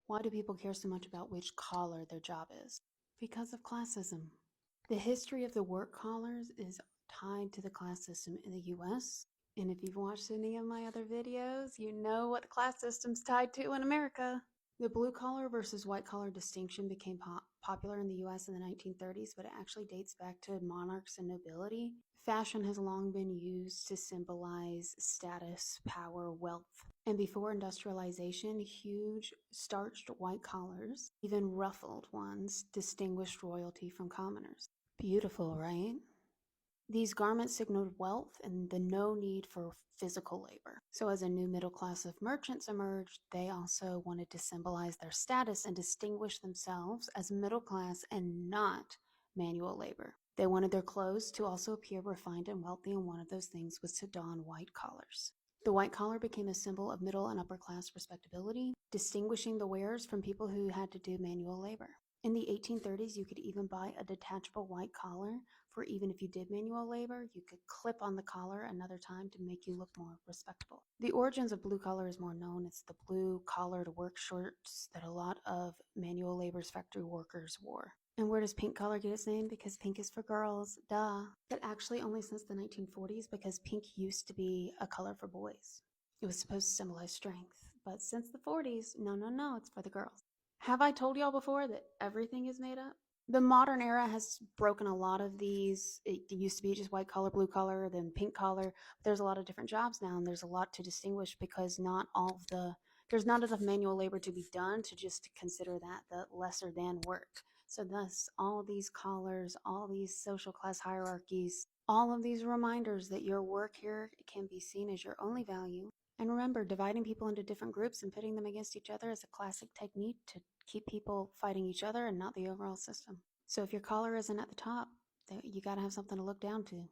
Why do people care so much about which collar their job is? Because of classism. The history of the work collars is tied to the class system in the US. And if you've watched any of my other videos, you know what the class system's tied to in America. The blue collar versus white collar distinction became popular in the US in the 1930s, but it actually dates back to monarchs and nobility. Fashion has long been used to symbolize status, power, wealth. And before industrialization, huge starched white collars, even ruffled ones, distinguished royalty from commoners. Beautiful, right? These garments signaled wealth and the no need for physical labor. So, as a new middle class of merchants emerged, they also wanted to symbolize their status and distinguish themselves as middle class and not manual labor. They wanted their clothes to also appear refined and wealthy, and one of those things was to don white collars. The white collar became a symbol of middle and upper class respectability, distinguishing the wearers from people who had to do manual labor. In the 1830s, you could even buy a detachable white collar for even if you did manual labor. You could clip on the collar another time to make you look more respectable. The origins of blue collar is more known. It's the blue collared work shirts that a lot of manual labor's factory workers wore. And where does pink collar get its name? Because pink is for girls, duh. But actually only since the 1940s, because pink used to be a color for boys. It was supposed to symbolize strength. But since the 40s, no, it's for the girls. Have I told y'all before that everything is made up? The modern era has broken a lot of these. It used to be just white collar, blue collar, then pink collar. There's a lot of different jobs now, and there's a lot to distinguish because there's not enough manual labor to be done to just consider that the lesser than work. So thus, all these collars, all these social class hierarchies, all of these reminders that your work here can be seen as your only value. And remember, dividing people into different groups and pitting them against each other is a classic technique to keep people fighting each other and not the overall system. So if your collar isn't at the top, you got to have something to look down to.